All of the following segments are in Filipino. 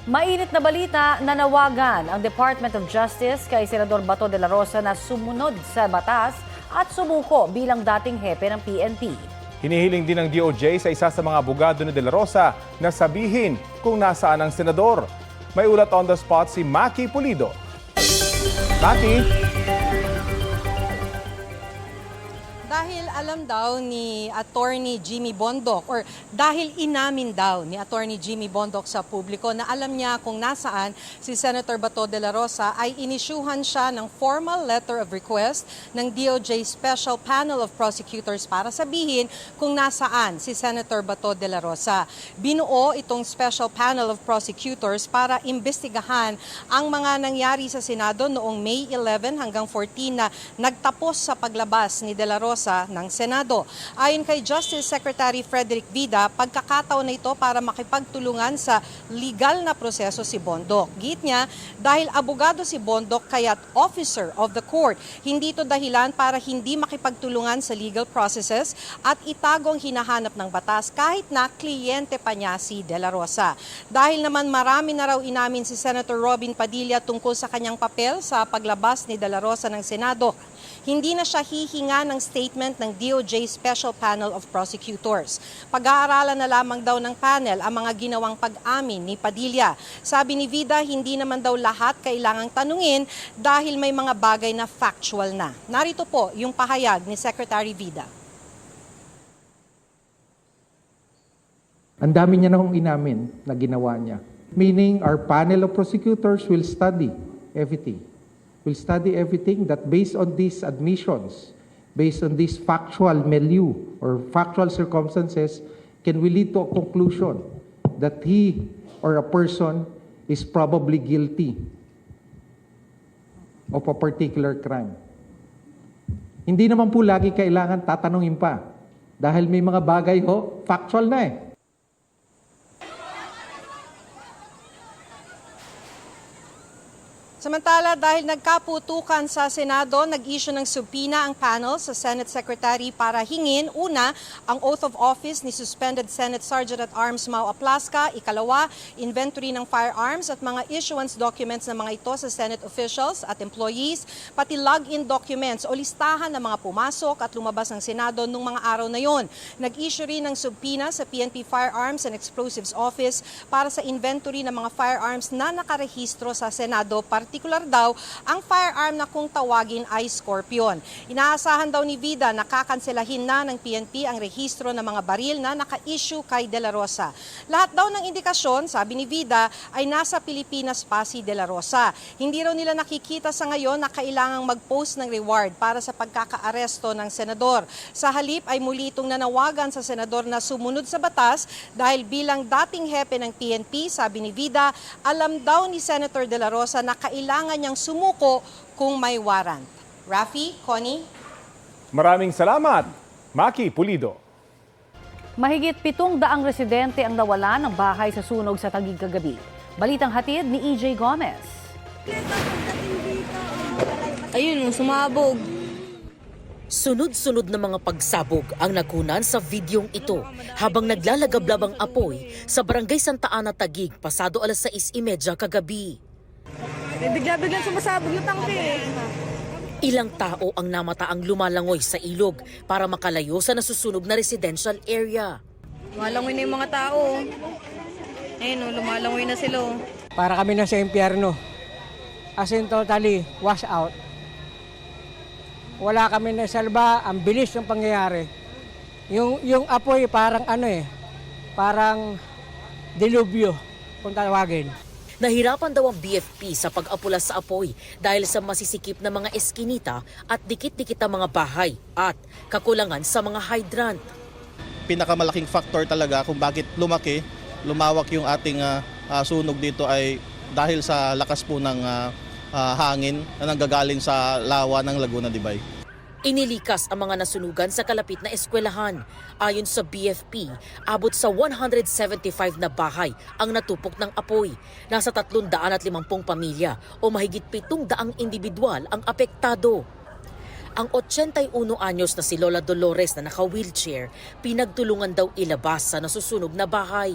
Mainit na balita, nanawagan ang Department of Justice kay Senador Bato de la Rosa na sumunod sa batas at sumuko bilang dating hepe ng PNP. Hinihiling din ng DOJ sa isa sa mga abogado ni de la Rosa na sabihin kung nasaan ang senador. May ulat on the spot si Maki Pulido. Maki? Dahil alam daw ni Attorney Jimmy Bondoc or dahil inamin daw ni Attorney Jimmy Bondoc sa publiko na alam niya kung nasaan si Senator Bato de la Rosa ay inisyuhan siya ng formal letter of request ng DOJ Special Panel of Prosecutors para sabihin kung nasaan si Senator Bato de la Rosa. Binuo itong Special Panel of Prosecutors para imbestigahan ang mga nangyari sa Senado noong May 11 hanggang 14 na nagtapos sa paglabas ni de la Rosa ng Senado. Ayon kay Justice Secretary Frederick Vida, pagkakataon na ito para makipagtulungan sa legal na proseso si Bondoc. Git niya, dahil abogado si Bondoc kaya't officer of the court, hindi ito dahilan para hindi makipagtulungan sa legal processes at itagong hinahanap ng batas kahit na kliyente pa niya si De La Rosa. Dahil naman marami na raw inamin si Senator Robin Padilla tungkol sa kanyang papel sa paglabas ni De La Rosa ng Senado, hindi na siya hihinga ng statement ng DOJ Special Panel of Prosecutors. Pag-aaralan na lamang daw ng panel ang mga ginawang pag-amin ni Padilla. Sabi ni Vida, hindi naman daw lahat kailangang tanungin dahil may mga bagay na factual na. Narito po yung pahayag ni Secretary Vida. Ang dami niya na kong inamin na ginawa niya. Meaning, our panel of prosecutors will study everything. Will study everything that based on these admissions, based on this factual milieu or factual circumstances, can we lead to a conclusion that he or a person is probably guilty of a particular crime. Hindi naman po lagi kailangan tatanungin pa dahil may mga bagay factual na eh. Samantala, dahil nagkaputukan sa Senado, nag-issue ng subpoena ang panel sa Senate Secretary para hingin, una, ang oath of office ni suspended Senate Sergeant at Arms Mau Aplasca, ikalawa, inventory ng firearms at mga issuance documents ng mga ito sa Senate officials at employees, pati log-in documents o listahan ng mga pumasok at lumabas ng Senado nung mga araw na yon. Nag-issue rin ng subpoena sa PNP Firearms and Explosives Office para sa inventory ng mga firearms na nakarehistro sa Senado, partikular daw ang firearm na kung tawagin ay Scorpion. Inaasahan daw ni Vida na kakanselahin na ng PNP ang rehistro ng mga baril na naka-issue kay De La Rosa. Lahat daw ng indikasyon, sabi ni Vida, ay nasa Pilipinas pa si De La Rosa. Hindi raw nila nakikita sa ngayon na kailangang mag-post ng reward para sa pagkakaaresto ng senador. Sa halip ay muli itong nanawagan sa senador na sumunod sa batas dahil bilang dating hepe ng PNP, sabi ni Vida, alam daw ni Senator De La Rosa na kailangan niyang sumuko kung may warrant. Rafi, Connie? Maraming salamat, Maki Pulido. Mahigit 700 residente ang nawala ng bahay sa sunog sa Taguig kagabi. Balitang hatid ni EJ Gomez. Ayun, sumabog. Sunod-sunod na mga pagsabog ang nakunan sa videong ito habang naglalagablab ang apoy sa Barangay Santa Ana, Taguig, pasado alas 6:30 kagabi. Bigla-bigla sumasabog yung tangke. Ilang tao ang namataang lumalangoy sa ilog para makalayo sa nasusunog na residential area. Lumalangoy na yung mga tao. Ayun, lumalangoy na sila. Para kami na sa impyerno. As in totally wash out. Wala kami na salba, ang bilis ng pangyayari. Yung apoy parang parang dilubyo kung tawagin. Nahirapan daw ang BFP sa pag-apula sa apoy dahil sa masisikip na mga eskinita at dikit-dikit na mga bahay at kakulangan sa mga hydrant. Pinakamalaking factor talaga kung bakit lumawak yung ating sunog dito ay dahil sa lakas po ng hangin na nanggagaling sa lawa ng Laguna de Bay. Inilikas ang mga nasunugan sa kalapit na eskwelahan. Ayon sa BFP, abot sa 175 na bahay ang natupok ng apoy. Nasa 350 pamilya o mahigit 700 individual ang apektado. Ang 81 anyos na si Lola Dolores na naka-wheelchair, pinagtulungan daw ilabas sa nasusunog na bahay.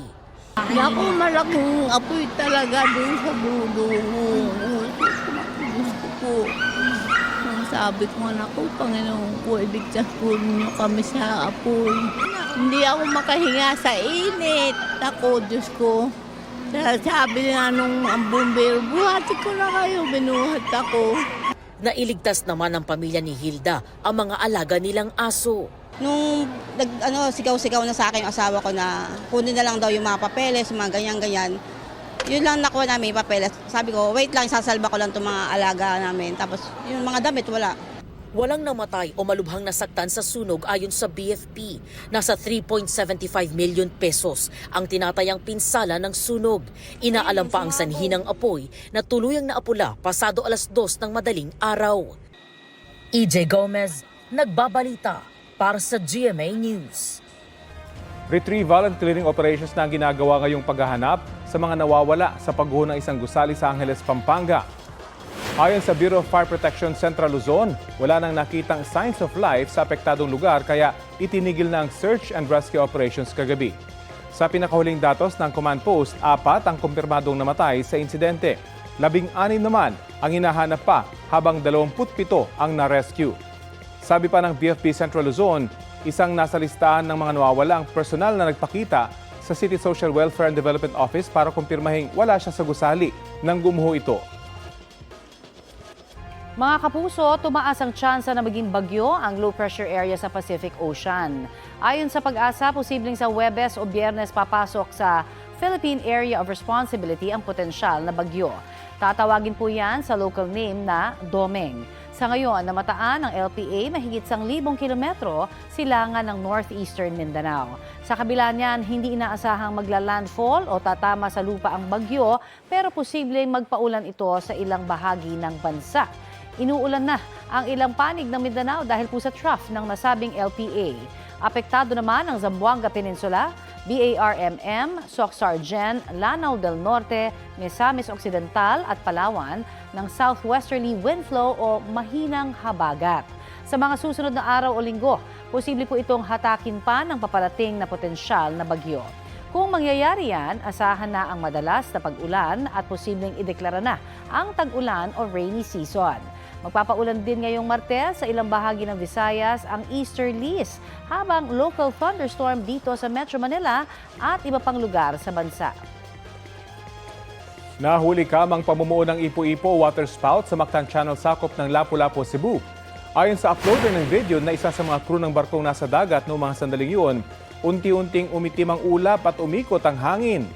Naku, malaking apoy talaga doon sa dulo. Gusto ko. Sabi ko, naku, Panginoon ko, ibigtas po niyo kami sa apoy. Hindi ako makahinga sa init. Ako, Diyos ko. Sabi na nung ang bumbero, buhati ko na kayo, binuhat ako. Nailigtas naman ng pamilya ni Hilda ang mga alaga nilang aso. Nung sigaw-sigaw na sa akin yung asawa ko na kunin na lang daw yung mga papeles, mga ganyan-ganyan. Yun lang nakuha namin yung papeles. Sabi ko, wait lang, sasalba ko lang itong mga alaga namin. Tapos yung mga damit, wala. Walang namatay o malubhang nasaktan sa sunog ayon sa BFP. Nasa 3.75 million pesos ang tinatayang pinsala ng sunog. Inaalam pa ang sanhi ng apoy na tuluyang naapula pasado 2:00 ng madaling araw. EJ Gomez, nagbabalita para sa GMA News. Retrieval and clearing operations na ang ginagawa ngayong paghahanap sa mga nawawala sa pagguho ng isang gusali sa Angeles, Pampanga. Ayon sa Bureau of Fire Protection Central Luzon, wala nang nakitang signs of life sa apektadong lugar kaya itinigil na ang search and rescue operations kagabi. Sa pinakahuling datos ng command post, 4 ang kumpirmadong namatay sa insidente. 16 naman ang hinahanap pa habang 27 ang na-rescue. Sabi pa ng BFP Central Luzon, isang nasa listahan ng mga nawawalang personal na nagpakita sa City Social Welfare and Development Office para kumpirmahing wala siya sa gusali nang gumuho ito. Mga kapuso, tumaas ang tsansa na maging bagyo ang low pressure area sa Pacific Ocean. Ayon sa Pag-asa, posibleng sa Huwebes o Biyernes papasok sa Philippine Area of Responsibility ang potensyal na bagyo. Tatawagin po yan sa local name na Domeng. Sa ngayon, namataan ng LPA mahigit 1,000 kilometro silangan ng northeastern Mindanao. Sa kabila niyan, hindi inaasahang magla-landfall o tatama sa lupa ang bagyo, pero posibleng magpaulan ito sa ilang bahagi ng bansa. Inuulan na ang ilang panig ng Mindanao dahil po sa trough ng nasabing LPA. Apektado naman ang Zamboanga Peninsula, BARMM, Soc-Sargen, Lanao del Norte, Misamis Occidental at Palawan ng southwesterly wind flow o mahinang habagat. Sa mga susunod na araw o linggo, posible po itong hatakin pa ng paparating na potensyal na bagyo. Kung mangyayari yan, asahan na ang madalas na pag-ulan at posibleng ideklara na ang tag-ulan o rainy season. Magpapaulan din ngayong Martes sa ilang bahagi ng Visayas ang easterlies habang local thunderstorm dito sa Metro Manila at iba pang lugar sa bansa. Nahuli kamang pamumuo ng Ipo-Ipo water spout sa Mactan Channel sakop ng Lapu-Lapu, Cebu. Ayon sa uploader ng video na isa sa mga crew ng barkong nasa dagat noong mga sandaling yun, unti-unting umitim ang ulap at umikot ang hangin.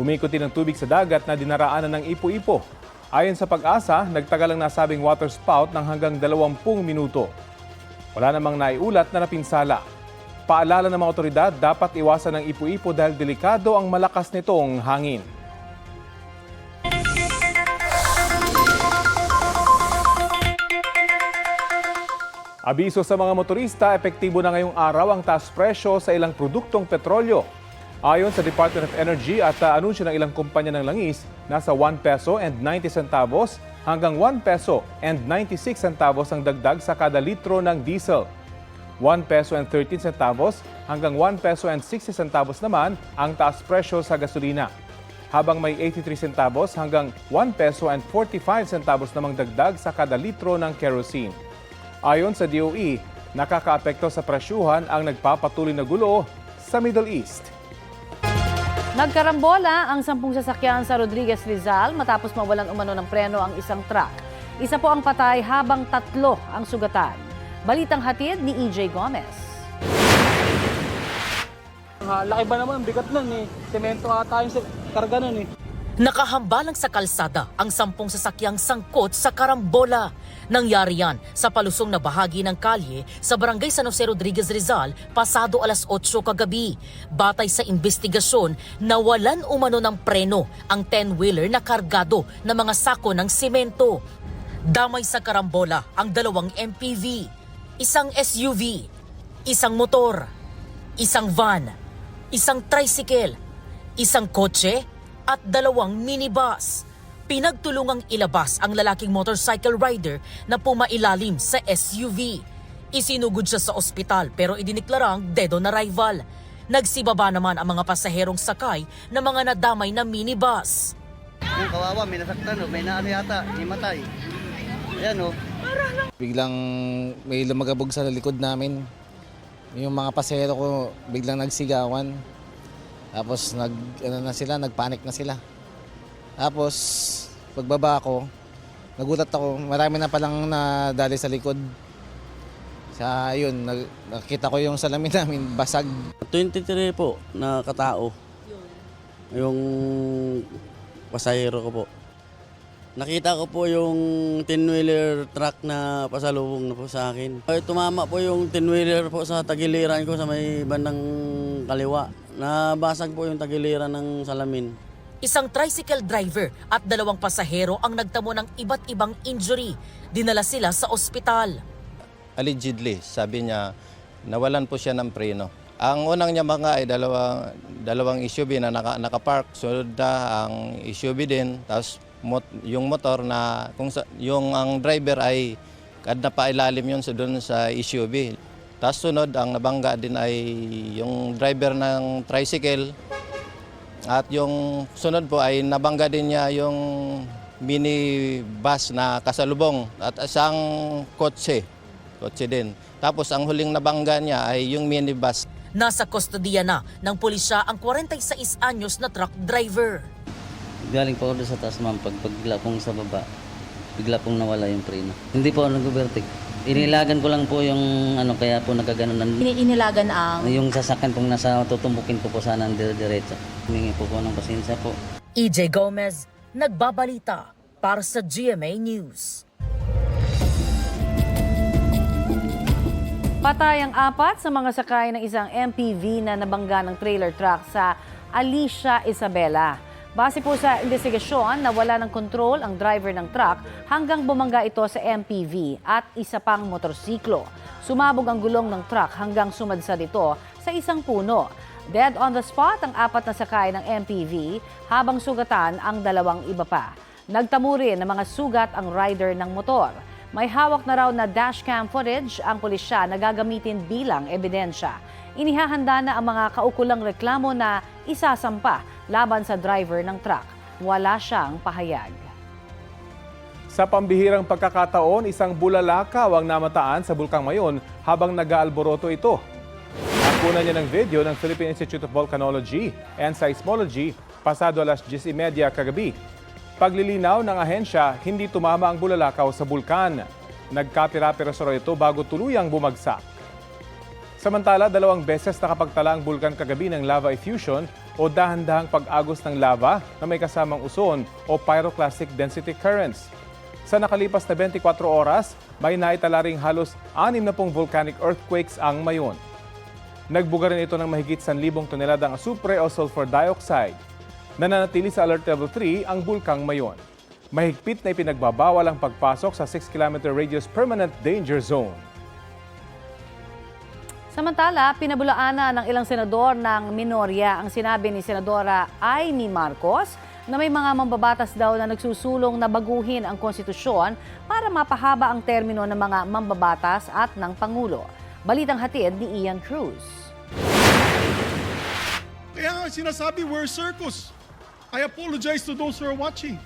Umikot din ang tubig sa dagat na dinaraanan ng Ipo-Ipo. Ayon sa Pag-asa, nagtagal ang nasabing water spout ng hanggang 20 minuto. Wala namang naiulat na napinsala. Paalala ng mga otoridad, dapat iwasan ng Ipo-Ipo dahil delikado ang malakas nitong hangin. Abiso sa mga motorista, epektibo na ngayong araw ang taas presyo sa ilang produktong petrolyo. Ayon sa Department of Energy at anunsyo ng ilang kumpanya ng langis, nasa 1 peso and 90 centavos hanggang 1 peso and 96 centavos ang dagdag sa kada litro ng diesel. 1 peso and 13 centavos hanggang 1 peso and 60 centavos naman ang taas presyo sa gasolina. Habang may 83 centavos hanggang 1 peso and 45 centavos namang dagdag sa kada litro ng kerosene. Ayon sa DOE, nakakaapekto sa presyuhan ang nagpapatuloy na gulo sa Middle East. Nagkarambola ang 10 sasakyan sa Rodriguez Rizal matapos mawalan umano ng preno ang isang truck. Isa po ang patay habang 3 ang sugatan. Balitang hatid ni EJ Gomez. Laki ba naman, bigat nun eh. Semento ata yung karga nun eh. Nakahambalang sa kalsada ang 10 sasakyang sangkot sa karambola. Nangyari yan sa palusong na bahagi ng kalye sa Barangay San Jose Rodriguez Rizal pasado 8:00 kagabi. Batay sa investigasyon, nawalan umano ng preno ang 10-wheeler na kargado ng mga sako ng semento. Damay sa karambola ang 2 MPV, isang SUV, isang motor, isang van, isang tricycle, isang kotse at 2 minibus. Pinagtulungang ilabas ang lalaking motorcycle rider na pumailalim sa SUV. Isinugod siya sa ospital pero idiniklarang dead on arrival. Nagsibaba naman ang mga pasaherong sakay ng mga nadamay na minibus. Yung kawawa, may nasaktan, may naano yata, himatay. Ayan o. Biglang may lumagabog sa likod namin. Yung mga pasahero ko biglang nagsigawan. Tapos nagpanik na sila. Tapos pagbaba ko, nagulat ako, marami na palang nadali sa likod. Ayun, nakita ko yung salamin namin basag. 23 po na katao. Yung pasahero ko po. Nakita ko po yung 10-wheeler truck na pasalubong na po sa akin. Tumama po yung 10-wheeler po sa tagiliran ko sa may bandang kaliwa. Nabasag po yung tagiliran ng salamin. Isang tricycle driver at 2 pasahero ang nagtamo ng iba't ibang injury. Dinala sila sa ospital. Allegedly, sabi niya, nawalan po siya ng preno. Ang unang niya mga ay dalawang SUV na nakapark. Sunod na ang SUV din, tapos yung motor na ang driver ay kada pa ilalim yun doon sa SUV. Tapos sunod, ang nabangga din ay yung driver ng tricycle. At yung sunod po ay nabangga din niya yung minibus na kasalubong at isang kotse din. Tapos ang huling nabangga niya ay yung minibus. Nasa kustodiya na ng pulisya ang 46 anyos na truck driver. Galing po ako doon sa taas, ma'am. Pagla pong sa baba, bigla pong nawala yung preno. Hindi po ako nag-overtake. Inilagan ko lang po yung kaya po nagkaganon. Inilagan ang... Yung sasakyan pong nasa tutumbukin ko po sana ng diretso. Humingi po ng pasensya po. EJ Gomez, nagbabalita para sa GMA News. Patay ang 4 sa mga sakay ng isang MPV na nabangga ng trailer truck sa Alicia, Isabela. Base po sa investigasyon, nawala ng kontrol ang driver ng truck hanggang bumangga ito sa MPV at isa pang motorsiklo. Sumabog ang gulong ng truck hanggang sumadsad ito sa isang puno. Dead on the spot ang 4 na sakay ng MPV habang sugatan ang 2 iba pa. Nagtamo rin ng mga sugat ang rider ng motor. May hawak na raw na dashcam footage ang pulisya na gagamitin bilang ebidensya. Inihahanda na ang mga kaukulang reklamo na isasampa laban sa driver ng truck. Wala siyang pahayag. Sa pambihirang pagkakataon, isang bulalakaw ang namataan sa Bulkang Mayon habang nag-aalboroto ito. Nakuha niya ng video ng Philippine Institute of Volcanology and Seismology pasado alas 10:30 kagabi. Paglilinaw ng ahensya, hindi tumama ang bulalakaw sa bulkan. Nagkapira-piraso raw ito bago tuluyang bumagsak. Samantala, 2 beses nakapagtala ang bulkan kagabi ng lava effusion o dahan-dahang pag-agos ng lava na may kasamang uson o pyroclastic density currents. Sa nakalipas na 24 oras, may naitala ring halos 60 volcanic earthquakes ang Mayon. Nagbuga rin ito ng mahigit 1,000 toneladang asupre o sulfur dioxide. Nananatili sa Alert Level 3 ang Bulkang Mayon. Mahigpit na ipinagbabawal ang pagpasok sa 6-kilometer radius permanent danger zone. Samantala, pinabulaanan ng ilang senador ng minorya ang sinabi ni Senadora Amy Marcos na may mga mambabatas daw na nagsusulong na baguhin ang konstitusyon para mapahaba ang termino ng mga mambabatas at ng Pangulo. Balitang hatid ni Ian Cruz. Kaya nga sinasabi, we're a circus. I apologize to those who are watching.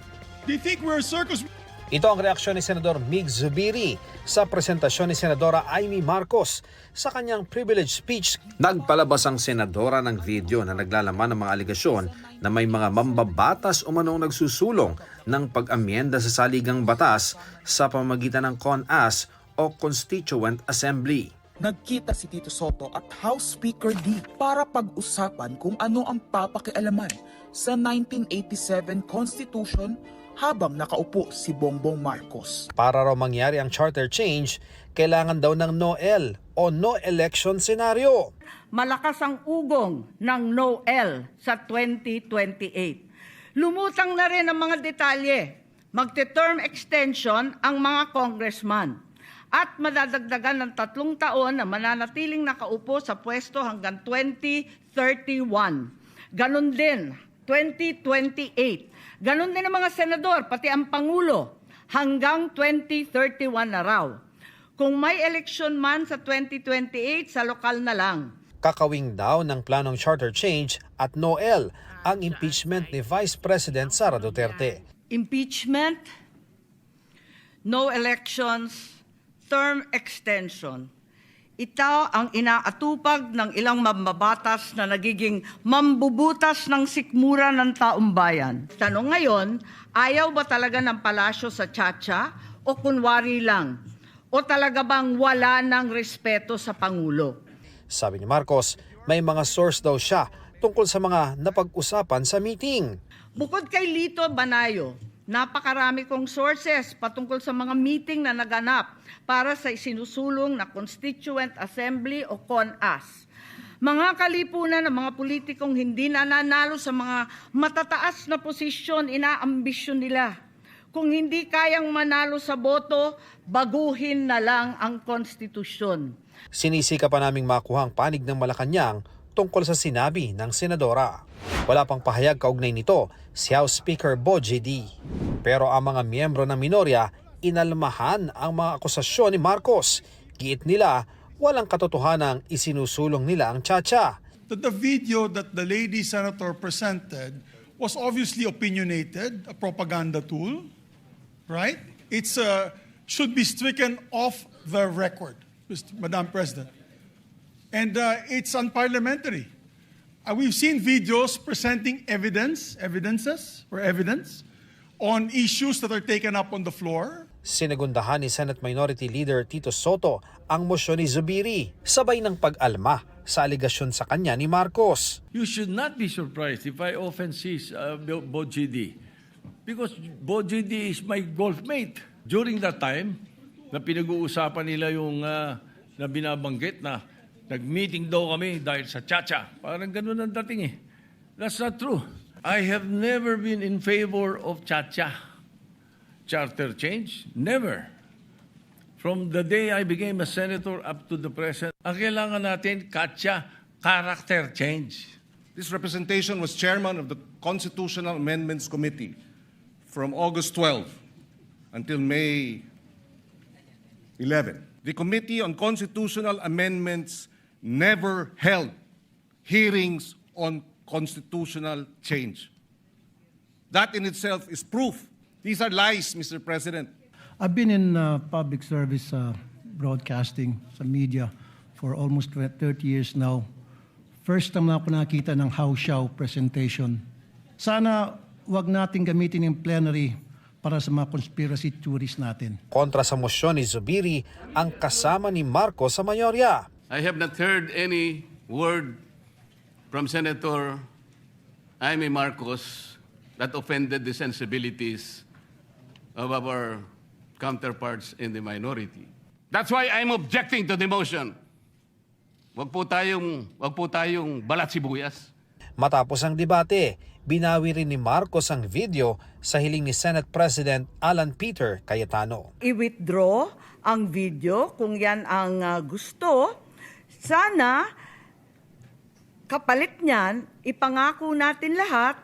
They think we're a circus. Ito ang reaksyon ni Senador Mig Zubiri sa presentasyon ni Senadora Amy Marcos sa kanyang privilege speech. Nagpalabas ang senadora ng video na naglalaman ng mga aligasyon na may mga mambabatas umanong nagsusulong ng pag-amyenda sa saligang batas sa pamamagitan ng CONAS o Constituent Assembly. Nagkita si Tito Soto at House Speaker D para pag-usapan kung ano ang papakialaman sa 1987 Constitution habang nakaupo si Bongbong Marcos. Para raw mangyari ang charter change, kailangan daw ng no-el o no election scenario. Malakas ang ugong ng no-el sa 2028. Lumutang na rin ang mga detalye. Magte-term extension ang mga congressman at madadagdagan ng 3 taon na mananatiling nakaupo sa pwesto hanggang 2031. Ganon din, 2028. Ganon din ang mga senador, pati ang Pangulo, hanggang 2031 na raw. Kung may eleksyon man sa 2028, sa lokal na lang. kakawing daw ng planong charter change at Noel ang impeachment ni Vice President Sara Duterte. Impeachment, no elections, term extension. Ito ang inaatupag ng ilang mambabatas na nagiging mambubutas ng sikmura ng taumbayan. Tanong ngayon, ayaw ba talaga ng palasyo sa tiyatsa o kunwari lang? O talaga bang wala ng respeto sa Pangulo? Sabi ni Marcos, may mga source daw siya tungkol sa mga napag-usapan sa meeting. Bukod kay Lito Banayo, napakarami kong sources patungkol sa mga meeting na naganap para sa isinusulong na Constituent Assembly o CONAS. Mga kalipunan ng mga politikong hindi nananalo sa mga matataas na posisyon, inaambisyon nila. Kung hindi kayang manalo sa boto, baguhin na lang ang konstitusyon. Sinisika pa naming makuha ang panig ng Malacanang tungkol sa sinabi ng senadora. Wala pang pahayag kaugnay nito si House Speaker Bo J.D. Pero ang mga miyembro ng minorya inalmahan ang mga akusasyon ni Marcos. Giit nila, walang katotohanang isinusulong nila ang tiyatsa. That the video that the lady senator presented was obviously opinionated, a propaganda tool, right? It's should be stricken off the record, Madam President. And it's unparliamentary. We've seen videos presenting evidence on issues that are taken up on the floor. Sinagundahan ni Senate Minority Leader Tito Soto ang mosyon ni Zubiri, sabay ng pag-alma sa aligasyon sa kanya ni Marcos. You should not be surprised if I often see Bo GD, because Bo GD is my golfmate. During that time, na pinag-uusapan nila yung na binabanggit na nag-meeting daw kami dahil sa tiyatsa. Parang ganun ang dating eh. That's not true. I have never been in favor of tiyatsa. Charter change? Never. From the day I became a senator up to the present, ang kailangan natin, katya, character change. This representation was chairman of the Constitutional Amendments Committee from August 12 until May 11. The Committee on Constitutional Amendments never held hearings on constitutional change. That in itself is proof. These are lies, Mr. President. I've been in public service broadcasting sa media for almost 30 years now. First time na ako nakita ng House Show presentation. Sana wag nating gamitin yung plenary para sa mga conspiracy theories natin. Kontra sa mosyon ni Zubiri ang kasama ni Marcos sa mayorya. I have not heard any word from Senator Amy Marcos that offended the sensibilities of our counterparts in the minority. That's why I'm objecting to the motion. Wag po tayong balat sibuyas. Matapos ang debate, binawi rin ni Marcos ang video sa hiling ni Senate President Alan Peter Cayetano. I-withdraw ang video kung yan ang gusto. Sana kapalit niyan, ipangako natin lahat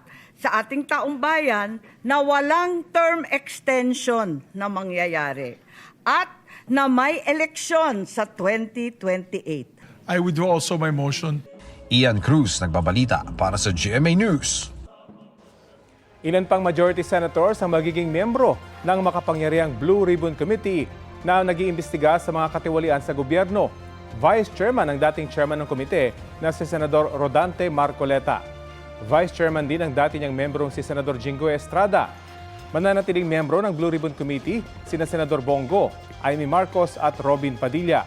sa ating taong bayan na walang term extension na mangyayari at na may eleksyon sa 2028. I withdraw also my motion. Ian Cruz nagbabalita para sa GMA News. Ilan pang majority senators ang magiging miyembro ng makapangyarihang Blue Ribbon Committee na nag-iimbestiga sa mga katiwalian sa gobyerno. Vice Chairman ang dating chairman ng komite na si Senador Rodante Marcoleta. Vice Chairman din ang dati niyang membrong si Senador Jingo Estrada. Mananatiling membro ng Blue Ribbon Committee sina Senador Bongo, Amy Marcos at Robin Padilla.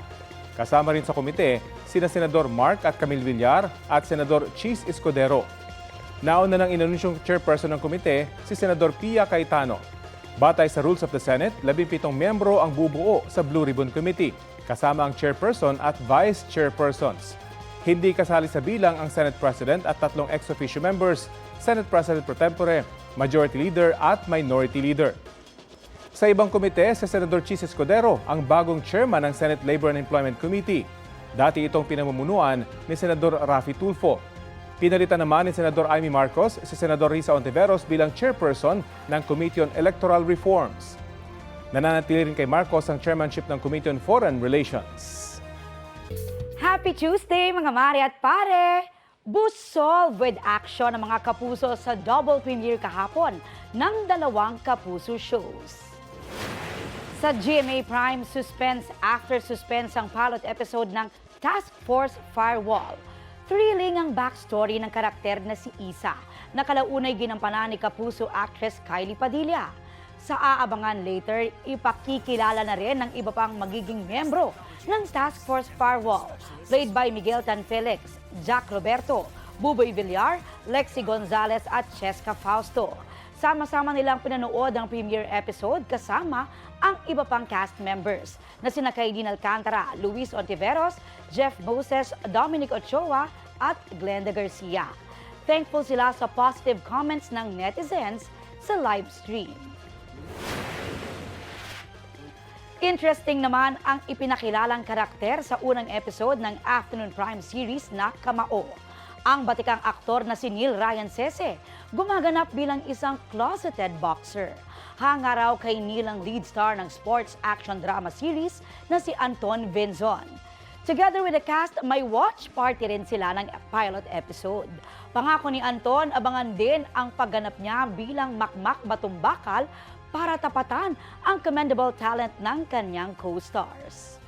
Kasama rin sa komite sina Senador Mark at Camille Villar at Senador Chis Escudero. Nauna nang inanunsyong chairperson ng komite si Senador Pia Cayetano. Batay sa Rules of the Senate, 17 miyembro ang bubuo sa Blue Ribbon Committee, kasama ang chairperson at vice chairpersons. Hindi kasali sa bilang ang Senate President at 3 ex-officio members, Senate President pro tempore, Majority Leader at Minority Leader. Sa ibang komite, si Senador Chis Escudero ang bagong chairman ng Senate Labor and Employment Committee. Dati itong pinamumunuan ni Senador Raffy Tulfo. Pinalitan naman ni Senador Amy Marcos si Senador Risa Ontiveros bilang chairperson ng Committee on Electoral Reforms. Nananatili rin kay Marcos ang chairmanship ng Committee on Foreign Relations. Happy Happy Tuesday mga mare at pare! Busolve with action ang mga kapuso sa double premiere kahapon ng dalawang kapuso shows. Sa GMA Prime, suspense after suspense ang pilot episode ng Task Force Firewall. Thrilling ang backstory ng karakter na si Isa, na kalaunay ginampanan ni kapuso actress Kylie Padilla. Sa aabangan later, ipakikilala na rin ng iba pang magiging membro ng Task Force Firewall, played by Miguel Tan Felix, Jack Roberto, Buboy Villar, Lexi Gonzalez at Cheska Fausto. Sama-sama nilang pinanood ang premiere episode kasama ang iba pang cast members na sina Kailin Alcantara, Luis Ontiveros, Jeff Moses, Dominic Ochoa at Glenda Garcia. Thankful sila sa positive comments ng netizens sa live stream. Interesting naman ang ipinakilalang karakter sa unang episode ng Afternoon Prime series na Kamao. Ang batikang aktor na si Neil Ryan Sese, gumaganap bilang isang closeted boxer. Hanga raw kay Neil ang lead star ng sports action drama series na si Anton Venzon. Together with the cast, may watch party rin sila ng pilot episode. Pangako ni Anton, abangan din ang pagganap niya bilang makmak batumbakal para tapatan ang commendable talent ng kanyang co-stars.